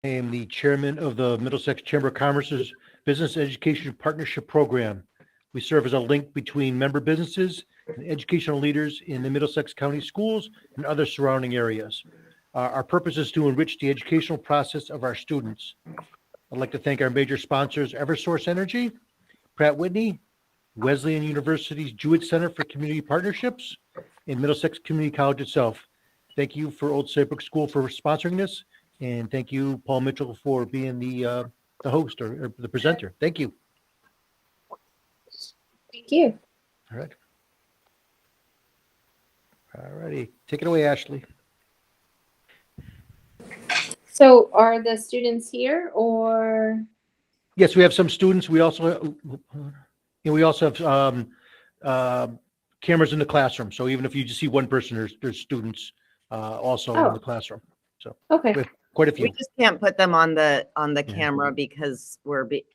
I am the chairman of the Middlesex Chamber of Commerce's Business Education Partnership Program. We serve as a link between member businesses and educational leaders in the Middlesex County schools and other surrounding areas. Our purpose is to enrich the educational process of our students. I'd like to thank our major sponsors, Eversource Energy, Pratt Whitney, Wesleyan University's Jewett Center for Community Partnerships, and Middlesex Community College itself. Thank you for Old Saybrook School for sponsoring this, and thank you, Paul Mitchell, for being the host or the presenter. Thank you. Thank you. All right. All righty. Take it away, Ashley. So are the students here or? Yes, we have some students. We also have cameras in the classroom. So even if you just see one person, there's students also in the classroom. So Okay. we have quite a few. We just can't put them on the camera because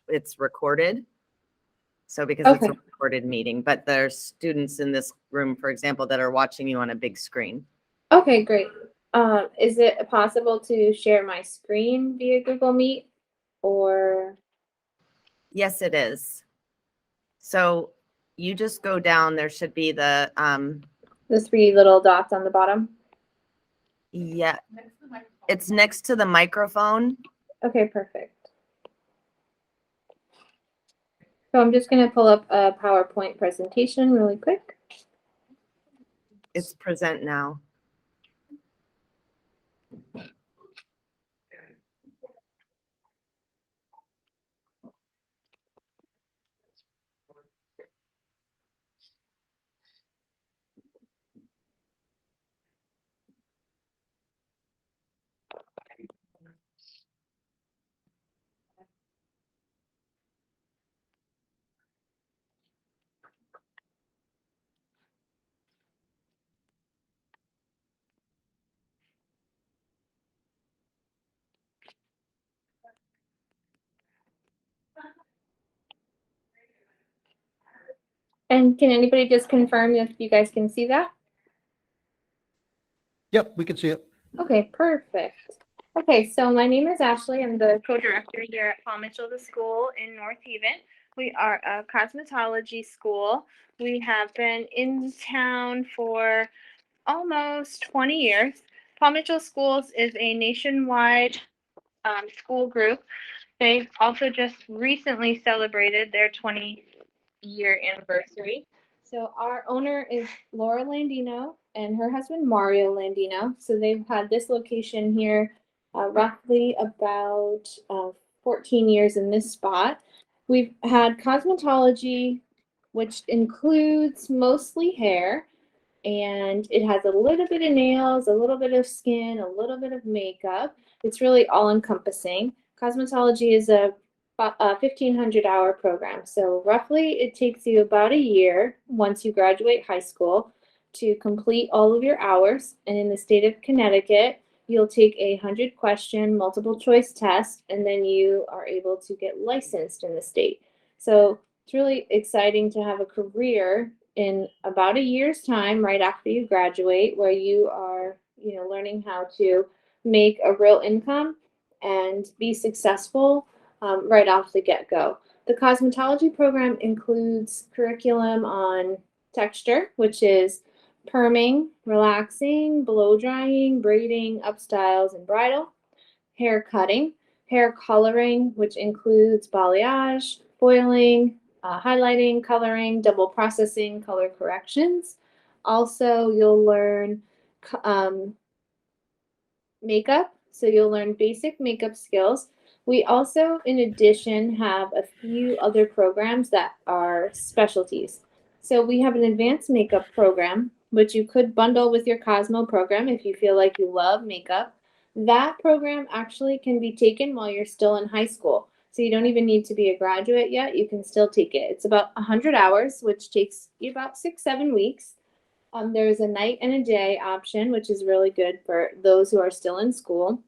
it's recorded. So because it's a recorded meeting, but there's students in this room, for example, that are watching you on a big screen. Okay, great. Is it possible to share my screen via Google Meet or? Yes, it is. So you just go down, there should be the 3 little dots on the bottom. Yeah, it's next to the microphone. Okay, perfect. So I'm just going to pull up a PowerPoint presentation really quick. It's present now. And can anybody just confirm if you guys can see that? Yep, we can see it. Okay, perfect. Okay, so my name is Ashley. I'm the co-director here at Paul Mitchell, the school in North Haven. We are a cosmetology school. We have been in town for almost 20 years. Paul Mitchell Schools is a nationwide school group. They've also just recently celebrated their 20-year anniversary. So our owner is Laura Landino and her husband Mario Landino. So they've had this location here roughly about 14 years in this spot. We've had cosmetology, which includes mostly hair, and it has a little bit of nails, a little bit of skin, a little bit of makeup. It's really all encompassing. Cosmetology is a 1,500-hour program. So roughly it takes you about a year once you graduate high school to complete all of your hours. And in the state of Connecticut, you'll take a 100-question multiple choice test, and then you are able to get licensed in the state. So it's really exciting to have a career in about a year's time right after you graduate, where you are, learning how to make a real income and be successful right off the get-go. The cosmetology program includes curriculum on texture, which is perming, relaxing, blow drying, braiding, up styles, and bridal, hair cutting, hair coloring, which includes balayage, foiling, highlighting, coloring, double processing, color corrections. Also, you'll learn makeup, so you'll learn basic makeup skills. We also, in addition, have a few other programs that are specialties. So we have an advanced makeup program, which you could bundle with your Cosmo program if you feel like you love makeup. That program actually can be taken while you're still in high school. So you don't even need to be a graduate yet. You can still take it. It's about 100 hours, which takes you about 6-7 weeks. There's a night and a day option, which is really good for those who are still in school.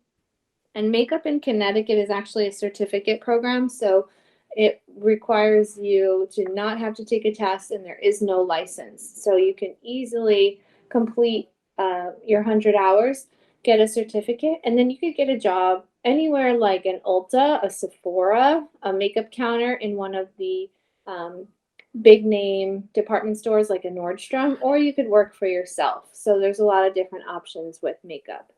And makeup in Connecticut is actually a certificate program, so it requires you to not have to take a test, and there is no license. So you can easily complete your 100 hours. get a certificate, and then you could get a job anywhere like an Ulta, a Sephora, a makeup counter in one of the big name department stores like a Nordstrom, or you could work for yourself. So there's a lot of different options with makeup.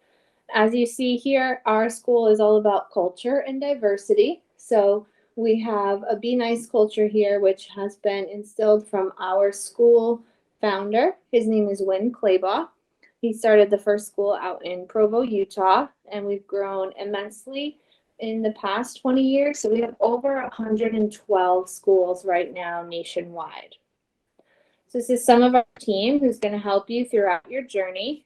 As you see here, our school is all about culture and diversity. So we have a Be Nice culture here, which has been instilled from our school founder. His name is Win Claybaugh. He started the first school out in Provo, Utah, and we've grown immensely in the past 20 years. So we have over 112 schools right now nationwide. So this is some of our team who's going to help you throughout your journey.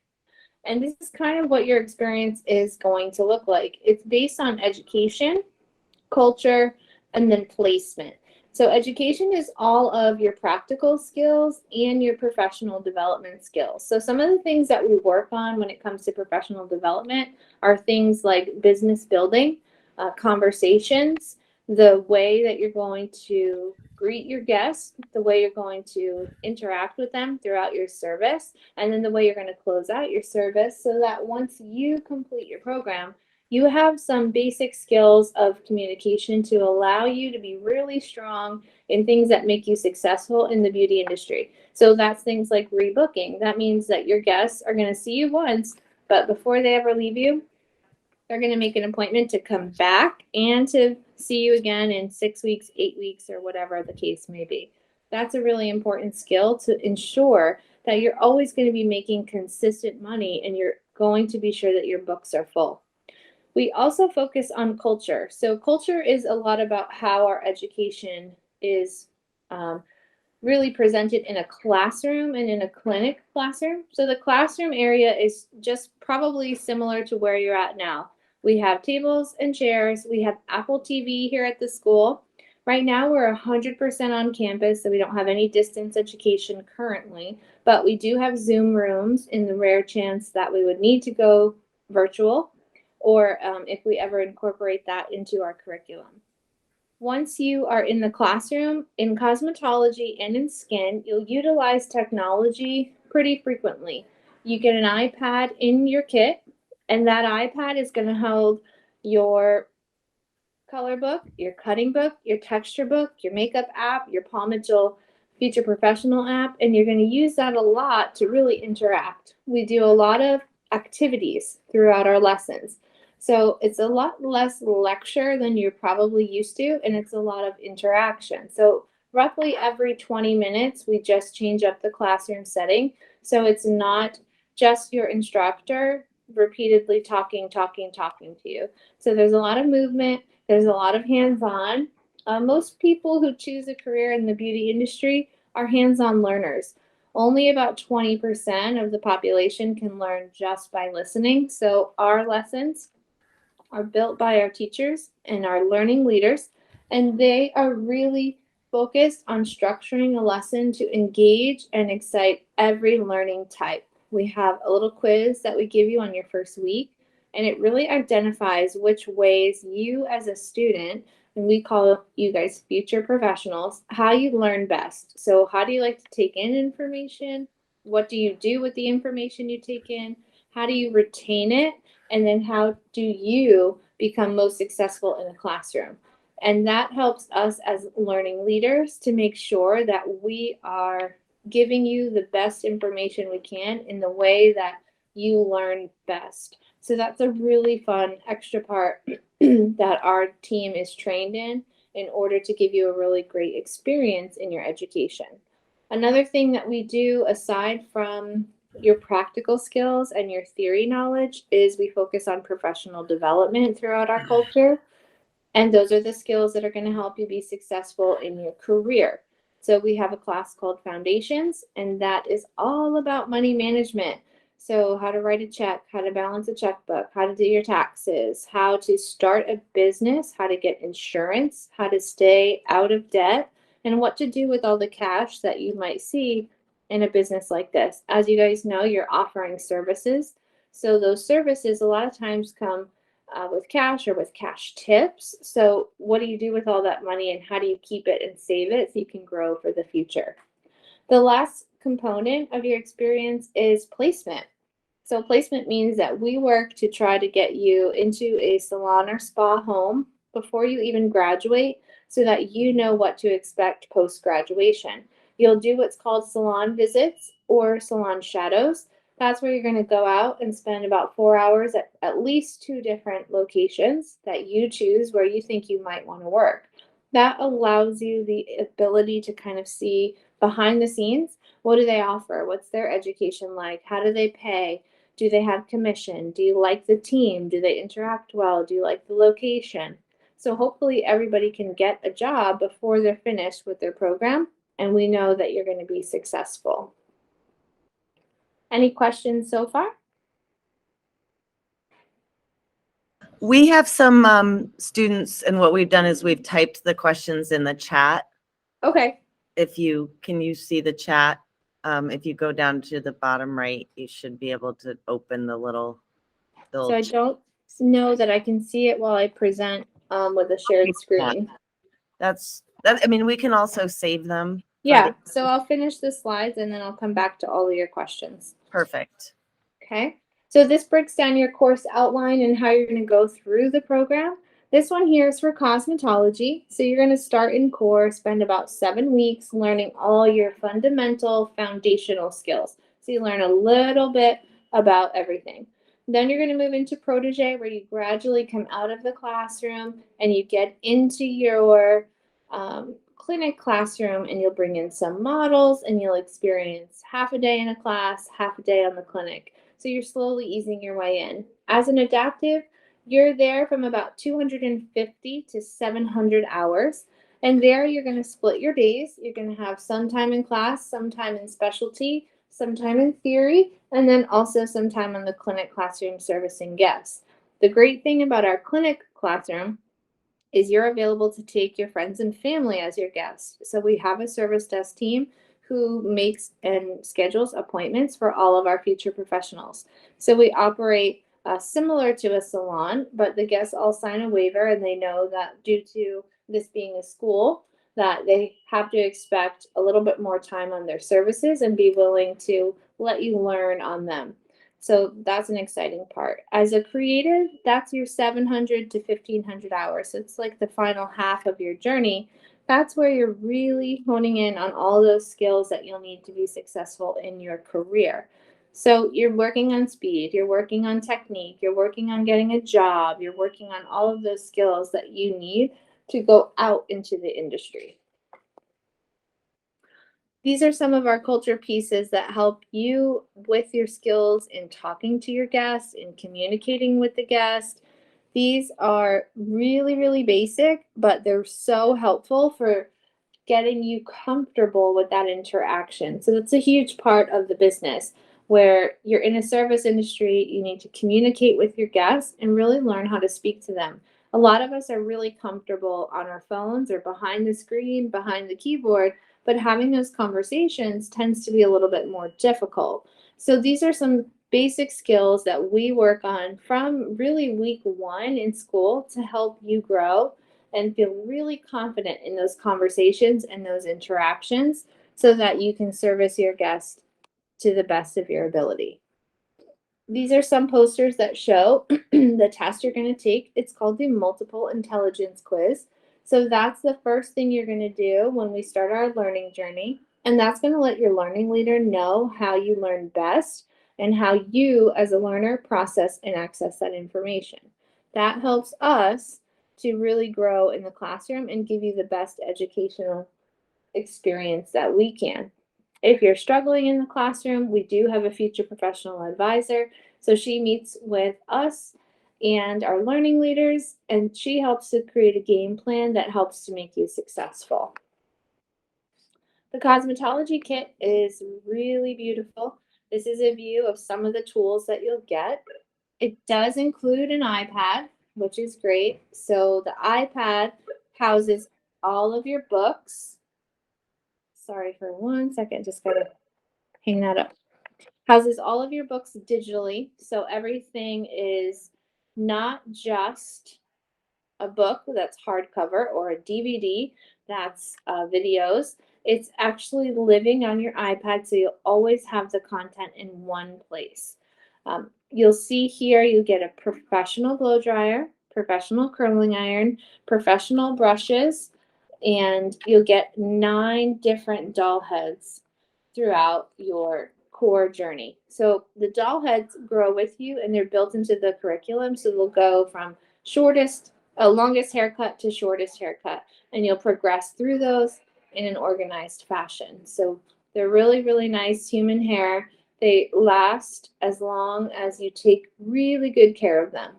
And this is kind of what your experience is going to look like. It's based on education, culture, and then placement. So education is all of your practical skills and your professional development skills. So some of the things that we work on when it comes to professional development are things like business building, conversations, the way that you're going to greet your guests, the way you're going to interact with them throughout your service, and then the way you're going to close out your service so that once you complete your program, you have some basic skills of communication to allow you to be really strong in things that make you successful in the beauty industry. So that's things like rebooking. That means that your guests are going to see you once, but before they ever leave you, they're going to make an appointment to come back and to see you again in 6 weeks, 8 weeks, or whatever the case may be. That's a really important skill to ensure that you're always going to be making consistent money and you're going to be sure that your books are full. We also focus on culture. So culture is a lot about how our education is really presented in a classroom and in a clinic classroom. So the classroom area is just probably similar to where you're at now. We have tables and chairs. We have Apple TV here at the school. Right now we're 100% on campus, so we don't have any distance education currently, but we do have Zoom rooms in the rare chance that we would need to go virtual, or if we ever incorporate that into our curriculum. Once you are in the classroom, in cosmetology and in skin, you'll utilize technology pretty frequently. You get an iPad in your kit, and that iPad is going to hold your color book, your cutting book, your texture book, your makeup app, your Paul Mitchell Future Professional app, and you're going to use that a lot to really interact. We do a lot of activities throughout our lessons. So it's a lot less lecture than you're probably used to, and it's a lot of interaction. So roughly every 20 minutes, we just change up the classroom setting. So it's not just your instructor repeatedly talking to you. So there's a lot of movement. There's a lot of hands-on. Most people who choose a career in the beauty industry are hands-on learners. Only about 20% of the population can learn just by listening. So our lessons are built by our teachers and our learning leaders, and they are really focused on structuring a lesson to engage and excite every learning type. We have a little quiz that we give you on your first week, and it really identifies which ways you as a student, and we call you guys future professionals, how you learn best. So how do you like to take in information? What do you do with the information you take in? How do you retain it? And then how do you become most successful in the classroom? And that helps us as learning leaders to make sure that we are giving you the best information we can in the way that you learn best. So that's a really fun extra part that our team is trained in order to give you a really great experience in your education. Another thing that we do aside from your practical skills and your theory knowledge is we focus on professional development throughout our culture. And those are the skills that are going to help you be successful in your career. So we have a class called Foundations, and that is all about money management. So how to write a check, how to balance a checkbook, how to do your taxes, how to start a business, how to get insurance, how to stay out of debt, and what to do with all the cash that you might see in a business like this. As you guys know, you're offering services. So those services a lot of times come with cash or with cash tips. So what do you do with all that money, and how do you keep it and save it so you can grow for the future? The last component of your experience is placement. So placement means that we work to try to get you into a salon or spa home before you even graduate so that you know what to expect post-graduation. You'll do what's called salon visits or salon shadows. That's where you're going to go out and spend about 4 hours at least 2 different locations that you choose where you think you might want to work. That allows you the ability to kind of see behind the scenes. What do they offer? What's their education like? How do they pay? Do they have commission? Do you like the team? Do they interact well? Do you like the location? So hopefully everybody can get a job before they're finished with their program, and we know that you're going to be successful. Any questions so far? We have some students, and what we've done is we've typed the questions in the chat. Okay. Can you see the chat? If you go down to the bottom right, you should be able to open the little So I don't know that I can see it while I present with a shared screen. I mean, we can also save them. Yeah, so I'll finish the slides and then I'll come back to all of your questions. Perfect. Okay, so this breaks down your course outline and how you're going to go through the program. This one here is for cosmetology. So you're going to start in core, spend about 7 weeks learning all your fundamental foundational skills. So you learn a little bit about everything. Then you're going to move into protege, where you gradually come out of the classroom and you get into your clinic classroom, and you'll bring in some models and you'll experience half a day in a class, half a day on the clinic. So you're slowly easing your way in. As an adaptive, you're there from about 250 to 700 hours. And there you're going to split your days. You're going to have some time in class, some time in specialty, some time in theory, and then also some time on the clinic classroom servicing guests. The great thing about our clinic classroom is you're available to take your friends and family as your guests. So we have a service desk team who makes and schedules appointments for all of our future professionals. So we operate similar to a salon, but the guests all sign a waiver, and they know that due to this being a school, that they have to expect a little bit more time on their services and be willing to let you learn on them. So that's an exciting part. As a creative, that's your 700 to 1500 hours. So it's like the final half of your journey. That's where you're really honing in on all those skills that you'll need to be successful in your career. So you're working on speed, you're working on technique, you're working on getting a job, you're working on all of those skills that you need to go out into the industry. These are some of our culture pieces that help you with your skills in talking to your guests, in communicating with the guest. These are really, really basic, but they're so helpful for getting you comfortable with that interaction. So that's a huge part of the business. Where you're in a service industry, you need to communicate with your guests and really learn how to speak to them. A lot of us are really comfortable on our phones or behind the screen, behind the keyboard, but having those conversations tends to be a little bit more difficult. So these are some basic skills that we work on from really week 1 in school to help you grow and feel really confident in those conversations and those interactions so that you can service your guests to the best of your ability. These are some posters that show the test you're going to take. It's called the Multiple Intelligence Quiz. So that's the first thing you're going to do when we start our learning journey. And that's going to let your learning leader know how you learn best and how you as a learner process and access that information. That helps us to really grow in the classroom and give you the best educational experience that we can. If you're struggling in the classroom, we do have a future professional advisor. So she meets with us and our learning leaders, and she helps to create a game plan that helps to make you successful. The cosmetology kit is really beautiful. This is a view of some of the tools that you'll get. It does include an iPad, which is great. So the iPad houses all of your books. Sorry for 1 second, just gotta hang that up. Houses all of your books digitally, so everything is not just a book that's hardcover or a DVD that's videos. It's actually living on your iPad, so you'll always have the content in one place. You'll see here you get a professional blow dryer, professional curling iron, professional brushes, and you'll get 9 different doll heads throughout your core journey. So the doll heads grow with you and they're built into the curriculum. So they'll go from longest haircut to shortest haircut, and you'll progress through those in an organized fashion. So they're really, really nice human hair. They last as long as you take really good care of them.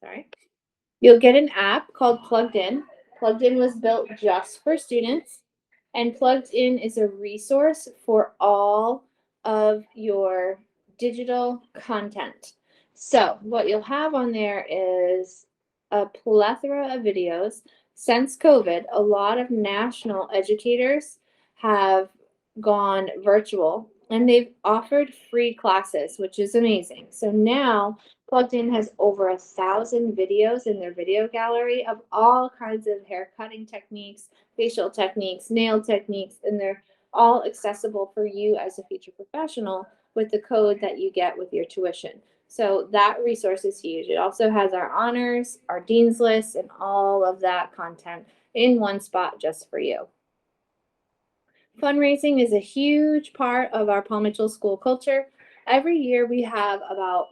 Sorry. You'll get an app called Plugged In. Plugged In was built just for students, and Plugged In is a resource for all of your digital content. So what you'll have on there is a plethora of videos. Since COVID, a lot of national educators have gone virtual and they've offered free classes, which is amazing. So now Plugged In has over 1,000 videos in their video gallery of all kinds of hair cutting techniques, facial techniques, nail techniques, and they're all accessible for you as a future professional with the code that you get with your tuition. So that resource is huge. It also has our honors, our dean's list, and all of that content in one spot just for you. Fundraising is a huge part of our Paul Mitchell School culture. Every year we have about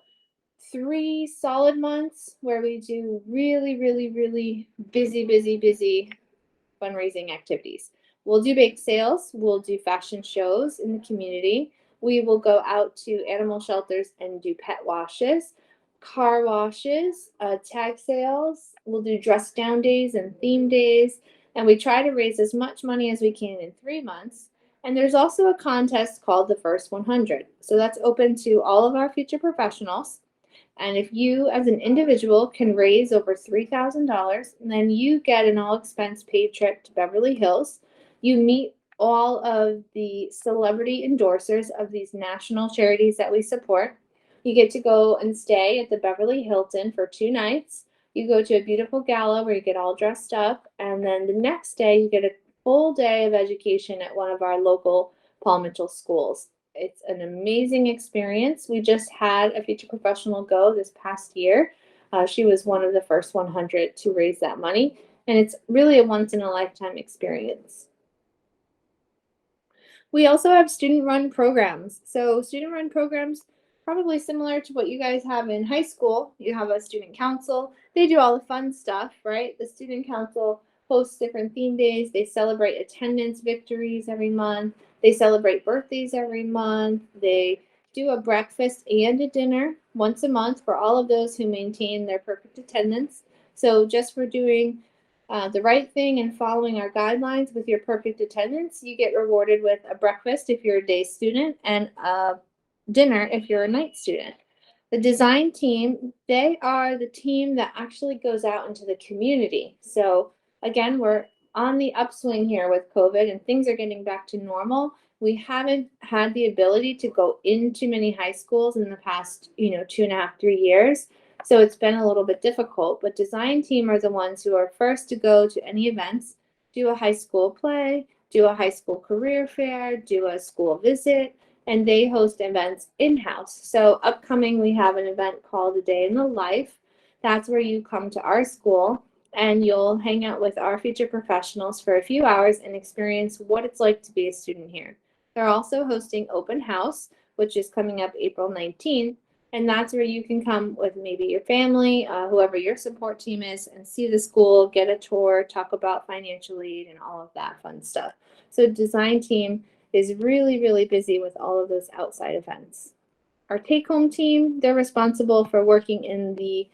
3 solid months where we do really, really, really busy fundraising activities. We'll do bake sales. We'll do fashion shows in the community. We will go out to animal shelters and do pet washes, car washes, tag sales. We'll do dress down days and theme days. And we try to raise as much money as we can in 3 months. And there's also a contest called the First 100. So that's open to all of our future professionals. And if you as an individual can raise over $3,000, then you get an all expense paid trip to Beverly Hills. You meet all of the celebrity endorsers of these national charities that we support. You get to go and stay at the Beverly Hilton for 2 nights. You go to a beautiful gala where you get all dressed up. And then the next day you get a full day of education at one of our local Paul Mitchell schools. It's an amazing experience. We just had a future professional go this past year. She was one of the first 100 to raise that money, and it's really a once-in-a-lifetime experience. We also have student-run programs. So student-run programs, probably similar to what you guys have in high school. You have a student council. They do all the fun stuff, right? The student council hosts different theme days. They celebrate attendance victories every month. They celebrate birthdays every month. They do a breakfast and a dinner once a month for all of those who maintain their perfect attendance. So just for doing the right thing and following our guidelines with your perfect attendance, you get rewarded with a breakfast if you're a day student and a dinner if you're a night student. The design team, they are the team that actually goes out into the community. So again, we're on the upswing here with COVID and things are getting back to normal. We haven't had the ability to go into many high schools in the past, 2.5, 3 years. So it's been a little bit difficult, but design team are the ones who are first to go to any events, do a high school play, do a high school career fair, do a school visit, and they host events in-house. So upcoming, we have an event called A Day in the Life. That's where you come to our school and you'll hang out with our future professionals for a few hours and experience what it's like to be a student here. They're also hosting Open House, which is coming up April 19th. And that's where you can come with maybe your family, whoever your support team is, and see the school, get a tour, talk about financial aid, and all of that fun stuff. So design team is really, really busy with all of those outside events. Our take-home team, they're responsible for working in the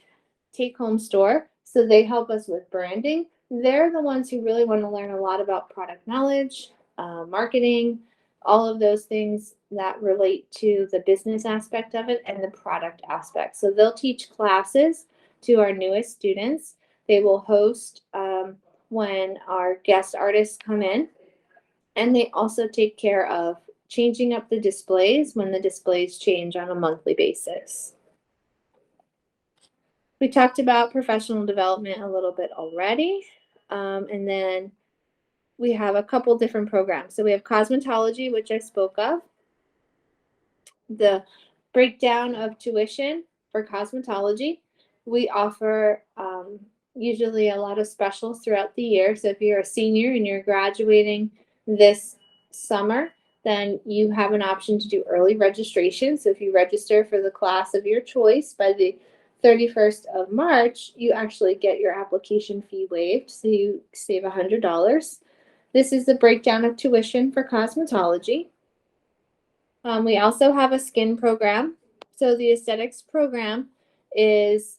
take-home store. So they help us with branding. They're the ones who really want to learn a lot about product knowledge, marketing, all of those things that relate to the business aspect of it and the product aspect. So they'll teach classes to our newest students. They will host when our guest artists come in. And they also take care of changing up the displays when the displays change on a monthly basis. We talked about professional development a little bit already. And then we have a couple different programs. So we have cosmetology, which I spoke of. The breakdown of tuition for cosmetology, we offer usually a lot of specials throughout the year. So if you're a senior and you're graduating this summer, then you have an option to do early registration. So if you register for the class of your choice by the 31st of March, you actually get your application fee waived. So you save $100. This is the breakdown of tuition for cosmetology. We also have a skin program. So the aesthetics program is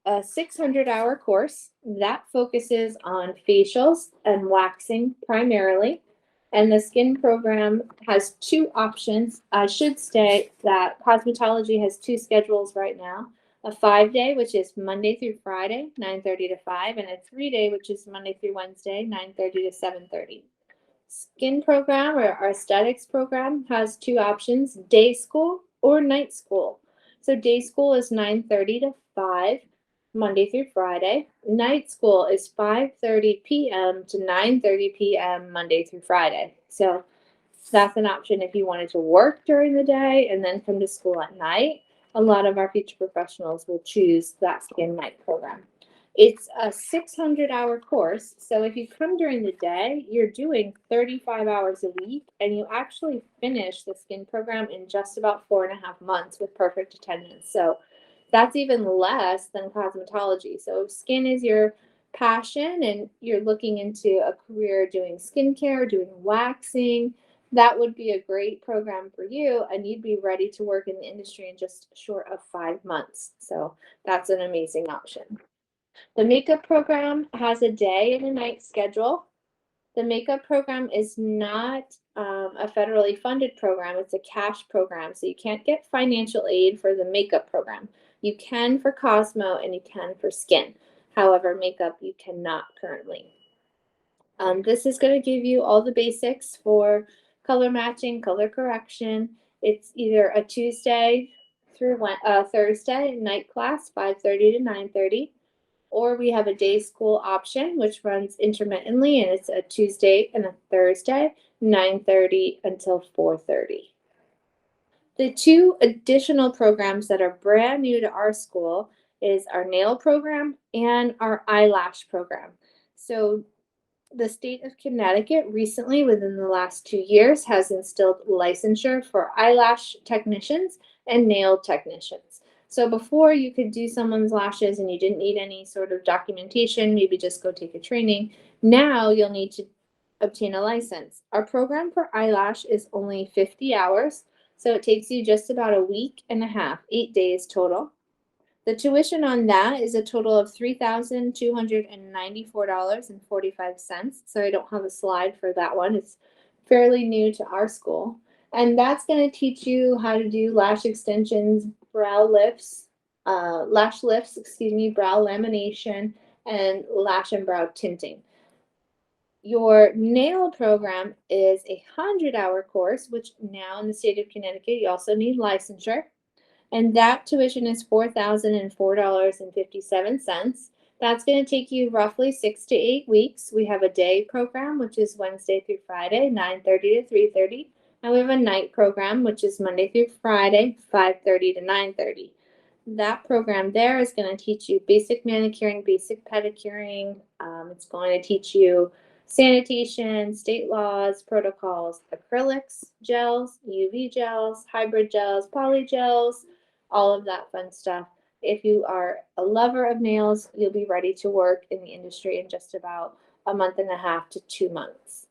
a 600-hour course that focuses on facials and waxing primarily. And the skin program has two options. I should state that cosmetology has two schedules right now. A 5-day, which is Monday through Friday, 9:30 to 5, and a 3-day, which is Monday through Wednesday, 9:30 to 7:30. Skin program or our aesthetics program has two options, day school or night school. So day school is 9:30 to 5, Monday through Friday. Night school is 5:30 p.m. to 9:30 p.m. Monday through Friday. So that's an option if you wanted to work during the day and then come to school at night. A lot of our future professionals will choose that skin night program. It's a 600-hour course. So if you come during the day, you're doing 35 hours a week, and you actually finish the skin program in just about 4.5 months with perfect attendance. So that's even less than cosmetology. So if skin is your passion and you're looking into a career doing skincare, doing waxing, that would be a great program for you, and you'd be ready to work in the industry in just short of 5 months. So that's an amazing option. The makeup program has a day and a night schedule. The makeup program is not a federally funded program. It's a cash program. So you can't get financial aid for the makeup program. You can for Cosmo and you can for skin. However, makeup you cannot currently. This is going to give you all the basics for color matching, color correction. It's either a Tuesday through Thursday night class, 5:30 to 9:30. Or we have a day school option, which runs intermittently, and it's a Tuesday and a Thursday, 9:30 until 4:30. The two additional programs that are brand new to our school is our nail program and our eyelash program. So the state of Connecticut recently, within the last 2 years, has instilled licensure for eyelash technicians and nail technicians. So before you could do someone's lashes and you didn't need any sort of documentation, maybe just go take a training. Now you'll need to obtain a license. Our program for eyelash is only 50 hours, so it takes you just about a week and a half, 8 days total. The tuition on that is a total of $3,294.45. So I don't have a slide for that one. It's fairly new to our school. And that's going to teach you how to do lash extensions, brow lifts, lash lifts, brow lamination, and lash and brow tinting. Your nail program is a 100-hour course, which now in the state of Connecticut, you also need licensure. And that tuition is $4,004.57. That's going to take you roughly 6 to 8 weeks. We have a day program, which is Wednesday through Friday, 9:30 to 3:30. And we have a night program, which is Monday through Friday, 5:30 to 9:30. That program there is going to teach you basic manicuring, basic pedicuring. It's going to teach you sanitation, state laws, protocols, acrylics, gels, UV gels, hybrid gels, poly gels, all of that fun stuff. If you are a lover of nails, you'll be ready to work in the industry in just about a month and a half to 2 months.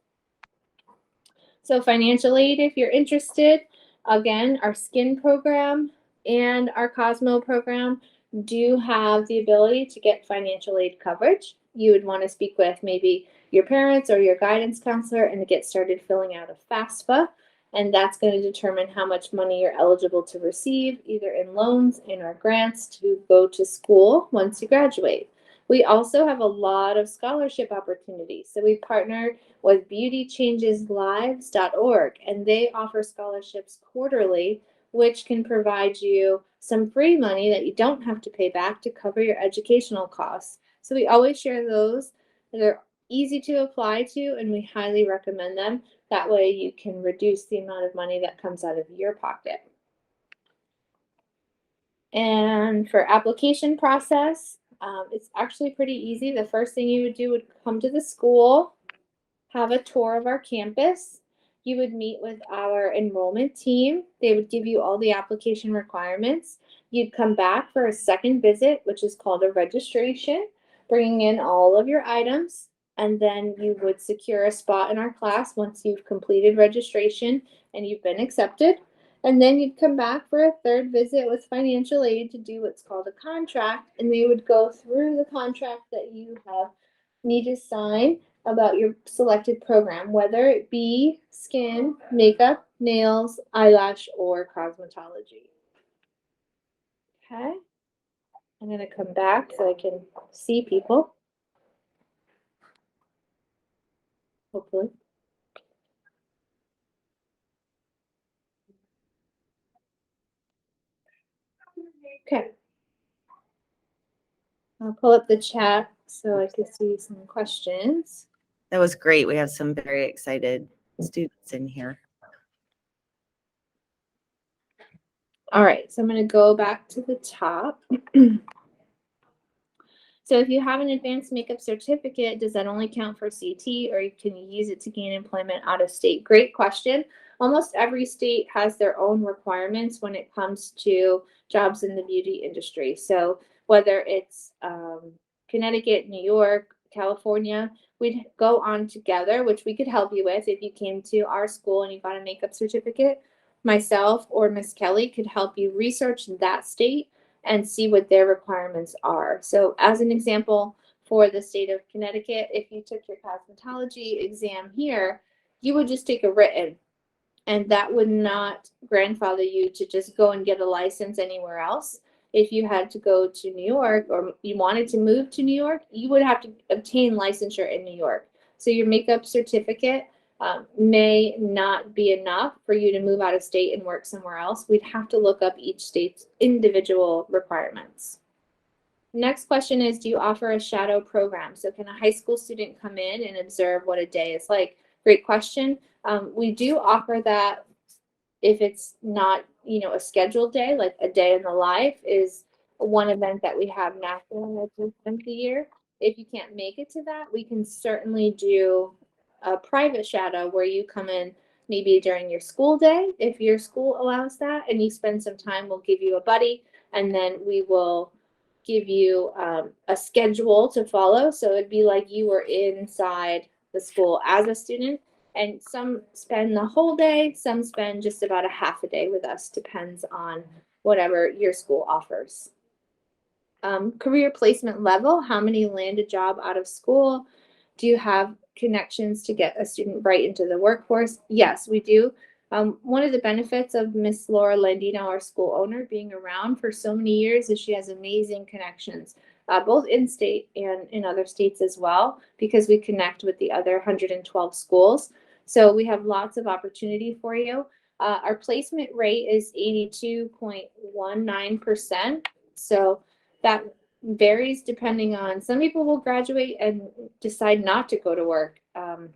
So financial aid, if you're interested, again, our skin program and our Cosmo program do have the ability to get financial aid coverage. You would want to speak with maybe your parents or your guidance counselor and get started filling out a FAFSA. And that's going to determine how much money you're eligible to receive, either in loans and or grants to go to school once you graduate. We also have a lot of scholarship opportunities. So we partnered with beautychangeslives.org, and they offer scholarships quarterly, which can provide you some free money that you don't have to pay back to cover your educational costs. So we always share those. They're easy to apply to, and we highly recommend them. That way you can reduce the amount of money that comes out of your pocket. And for application process, it's actually pretty easy. The first thing you would do would come to the school, have a tour of our campus. You would meet with our enrollment team. They would give you all the application requirements. You'd come back for a second visit, which is called a registration, bringing in all of your items. And then you would secure a spot in our class once you've completed registration and you've been accepted. And then you'd come back for a third visit with financial aid to do what's called a contract. And they would go through the contract that you have need to sign about your selected program, whether it be skin, makeup, nails, eyelash, or cosmetology. Okay. I'm going to come back so I can see people. Hopefully. Okay. I'll pull up the chat so I can see some questions. That was great. We have some very excited students in here. All right, so I'm going to go back to the top. So if you have an advanced makeup certificate, does that only count for CT, or can you use it to gain employment out of state? Great question. Almost every state has their own requirements when it comes to jobs in the beauty industry. So whether it's Connecticut, New York, California, we'd go on together, which we could help you with if you came to our school and you got a makeup certificate. Myself or Miss Kelly could help you research that state and see what their requirements are. So as an example, for the state of Connecticut, if you took your cosmetology exam here, you would just take a written, and that would not grandfather you to just go and get a license anywhere else. If you had to go to New York or you wanted to move to New York, you would have to obtain licensure in New York. So your makeup certificate may not be enough for you to move out of state and work somewhere else. We'd have to look up each state's individual requirements. Next question is, do you offer a shadow program? So can a high school student come in and observe what a day is like? Great question. We do offer that if it's not, a scheduled day, like a day in the life is one event that we have nationally once a year. If you can't make it to that, we can certainly do a private shadow where you come in maybe during your school day, if your school allows that, and you spend some time. We'll give you a buddy, and then we will give you a schedule to follow. So it'd be like you were inside the school as a student. And some spend the whole day, some spend just about a half a day with us, depends on whatever your school offers. Career placement level, how many land a job out of school? Do you have connections to get a student right into the workforce? Yes, we do. One of the benefits of Miss Laura Landino, our school owner, being around for so many years is she has amazing connections, both in state and in other states as well, because we connect with the other 112 schools. So we have lots of opportunity for you. Our placement rate is 82.19%. So that varies depending on, some people will graduate and decide not to go to work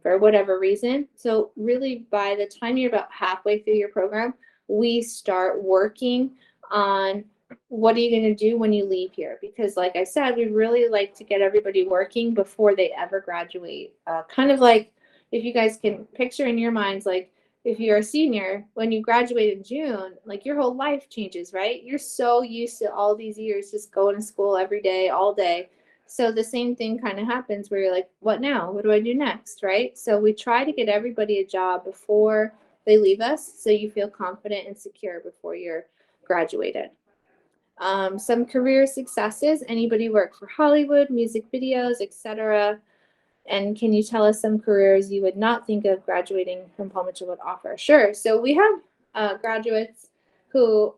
for whatever reason. So really by the time you're about halfway through your program, we start working on what are you going to do when you leave here? Because like I said, we really like to get everybody working before they ever graduate. Kind of like if you guys can picture in your minds, like if you're a senior, when you graduate in June, like your whole life changes, right? You're so used to all these years just going to school every day, all day. So the same thing kind of happens where you're like, what now? What do I do next, right? So we try to get everybody a job before they leave us so you feel confident and secure before you're graduated. Some career successes, anybody work for Hollywood, music videos, etc. And can you tell us some careers you would not think of graduating from Paul Mitchell would offer? Sure. So we have graduates who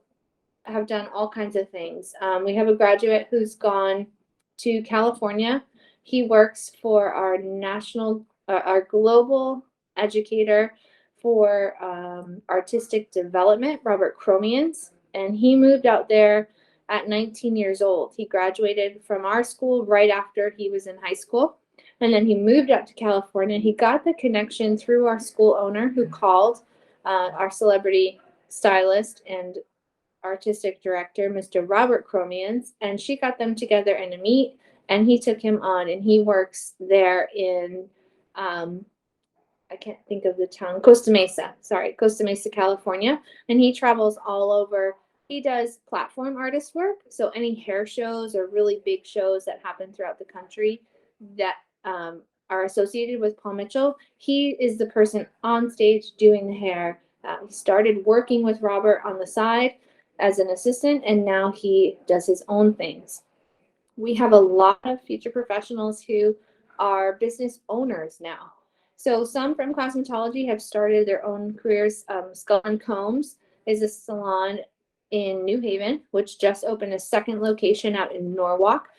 have done all kinds of things. We have a graduate who's gone to California. He works for our global educator for artistic development, Robert Cromians, and he moved out there at 19 years old. He graduated from our school right after he was in high school. And then he moved out to California. He got the connection through our school owner who called our celebrity stylist and artistic director, Mr. Robert Chromians, and she got them together in a meet, and he took him on, and he works there in, I can't think of the town, Costa Mesa, California, and he travels all over. He does platform artist work, so any hair shows or really big shows that happen throughout the country that are associated with Paul Mitchell, he is the person on stage doing the hair. He started working with Robert on the side as an assistant, and now he does his own things. We have a lot of future professionals who are business owners now. So some from cosmetology have started their own careers. Skull and Combs is a salon in New Haven, which just opened a second location out in Norwalk.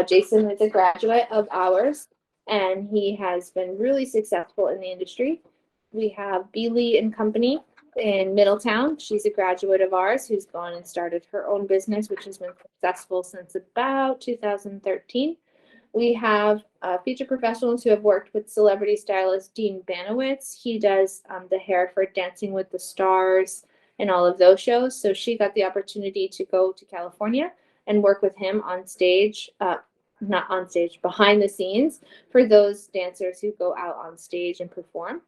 Jason is a graduate of ours, and he has been really successful in the industry. We have Beeley and Company in Middletown. She's a graduate of ours who's gone and started her own business, which has been successful since about 2013. We have future professionals who have worked with celebrity stylist Dean Banowitz. He does the hair for Dancing with the Stars and all of those shows. So she got the opportunity to go to California and work with him on stage, not on stage, behind the scenes for those dancers who go out on stage and perform.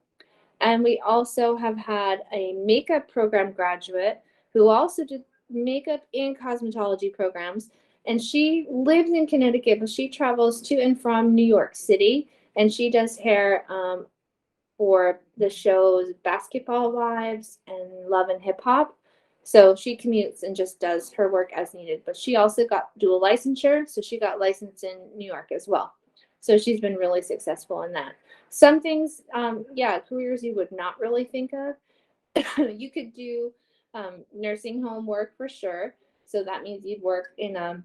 And we also have had a makeup program graduate who also did makeup and cosmetology programs. And she lives in Connecticut, but she travels to and from New York City. And she does hair for the shows Basketball Wives and Love and Hip Hop. So she commutes and just does her work as needed. But she also got dual licensure, so she got licensed in New York as well. So she's been really successful in that. Some things, careers you would not really think of. You could do nursing home work for sure. So that means you'd work in a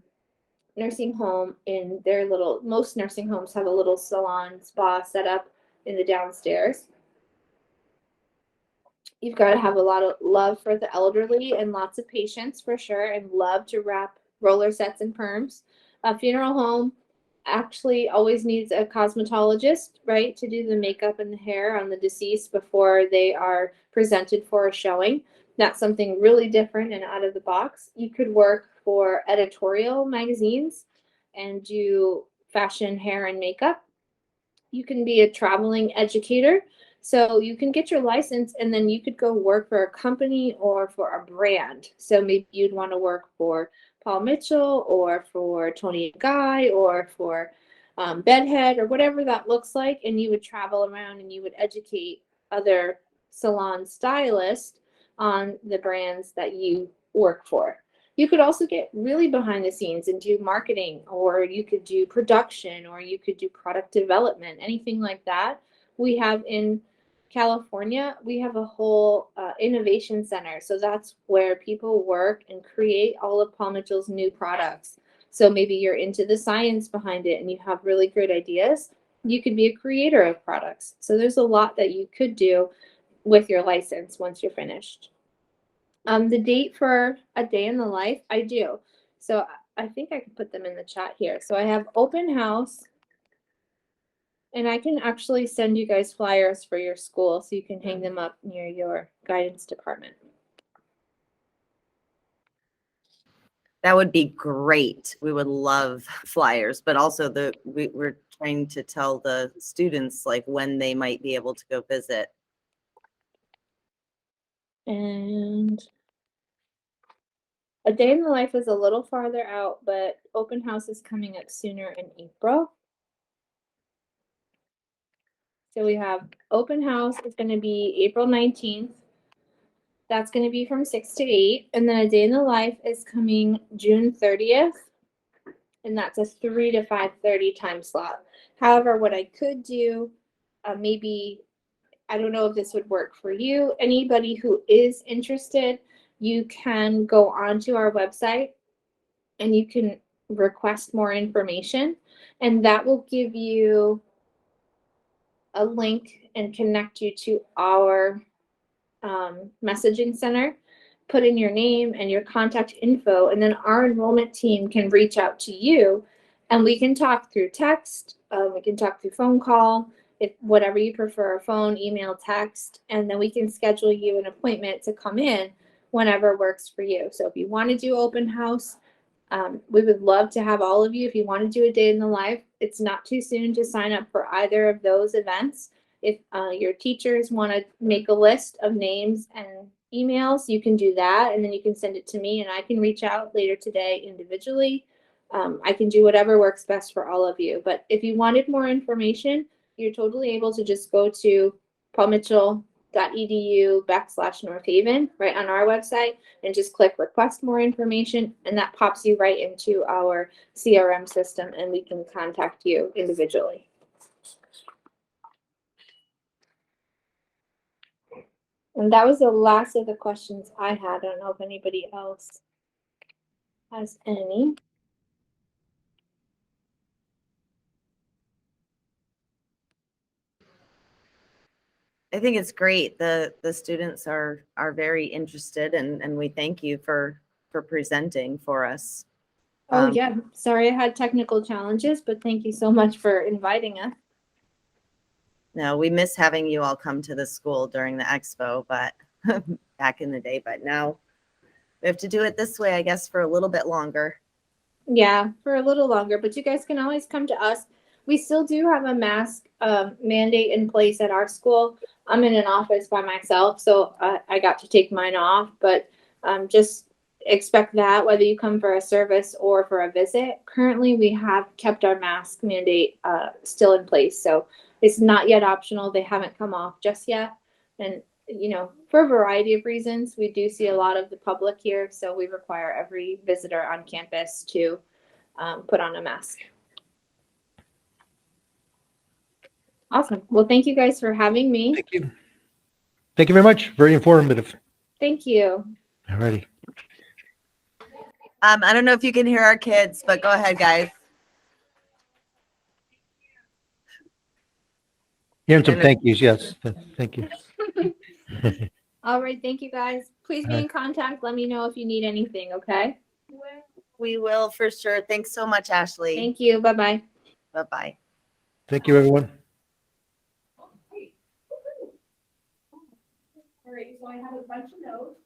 nursing home in their little, most nursing homes have a little salon spa set up in the downstairs. You've got to have a lot of love for the elderly and lots of patience for sure, and love to wrap roller sets and perms. A funeral home actually always needs a cosmetologist, right, to do the makeup and the hair on the deceased before they are presented for a showing. That's something really different and out of the box. You could work for editorial magazines and do fashion, hair, and makeup. You can be a traveling educator. So you can get your license and then you could go work for a company or for a brand. So maybe you'd want to work for Paul Mitchell or for Tony and Guy or for Bedhead or whatever that looks like. And you would travel around and you would educate other salon stylists on the brands that you work for. You could also get really behind the scenes and do marketing, or you could do production, or you could do product development, anything like that. We have in California, we have a whole innovation center. So that's where people work and create all of Paul Mitchell's new products. So maybe you're into the science behind it and you have really great ideas. You could be a creator of products. So there's a lot that you could do with your license once you're finished. The date for a day in the life, I do. So I think I can put them in the chat here. So I have open house, and I can actually send you guys flyers for your school so you can hang them up near your guidance department. That would be great. We would love flyers, but also we're trying to tell the students like when they might be able to go visit. And a day in the life is a little farther out, but open house is coming up sooner in April. So we have open house is going to be April 19th. That's going to be from 6 to 8. And then a day in the life is coming June 30th. And that's a 3 to 5:30 time slot. However, what I could do, maybe, I don't know if this would work for you. Anybody who is interested, you can go onto our website and you can request more information. And that will give you a link and connect you to our messaging center. Put in your name and your contact info, and then our enrollment team can reach out to you, and we can talk through text, we can talk through phone call, if whatever you prefer, phone, email, text, and then we can schedule you an appointment to come in whenever works for you. So if you want to do open house, we would love to have all of you. If you want to do a day in the life, it's not too soon to sign up for either of those events. If your teachers want to make a list of names and emails, you can do that, and then you can send it to me, and I can reach out later today individually. I can do whatever works best for all of you. But if you wanted more information, you're totally able to just go to paulmitchell.edu/North Haven right on our website and just click request more information, and that pops you right into our CRM system, and we can contact you individually. And that was the last of the questions I had. I don't know if anybody else has any. I think it's great. The students are very interested, and we thank you for presenting for us. Oh yeah, sorry I had technical challenges, but thank you so much for inviting us. No, we miss having you all come to the school during the expo, but back in the day, but now we have to do it this way, I guess, for a little bit longer. Yeah, for a little longer, but you guys can always come to us. We still do have a mask mandate in place at our school. I'm in an office by myself, so I got to take mine off, but just expect that whether you come for a service or for a visit. Currently, we have kept our mask mandate still in place, so it's not yet optional. They haven't come off just yet, and you know, for a variety of reasons, we do see a lot of the public here, so we require every visitor on campus to put on a mask. Awesome. Well, thank you guys for having me. Thank you. Thank you very much. Very informative. Thank you. All righty. I don't know if you can hear our kids, but go ahead, guys. Hearing some thank yous. Yes. Thank you. All right. Thank you guys. Please be in contact. Let me know if you need anything. Okay. We will for sure. Thanks so much, Ashley. Thank you. Bye-bye. Bye-bye. Thank you, everyone. All right. So I have a bunch of notes.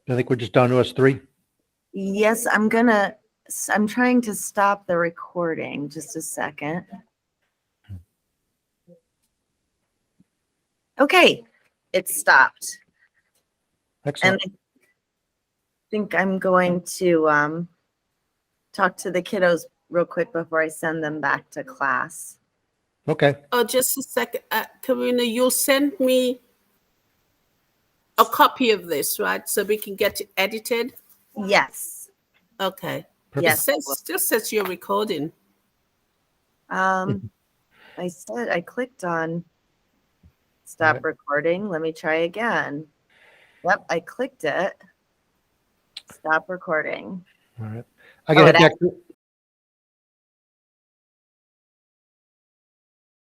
I think we're just down to us three. Yes, I'm trying to stop the recording. Just a second. Okay, it stopped. Excellent. And I think I'm going to talk to the kiddos real quick before I send them back to class. Okay. Oh, just a second. Karina, you'll send me a copy of this, right? So we can get it edited? Yes. Okay. Yes. It still says you're recording. I clicked on stop Right. recording. Let me try again. Yep, I clicked it. Stop recording. All right. I gotta head back.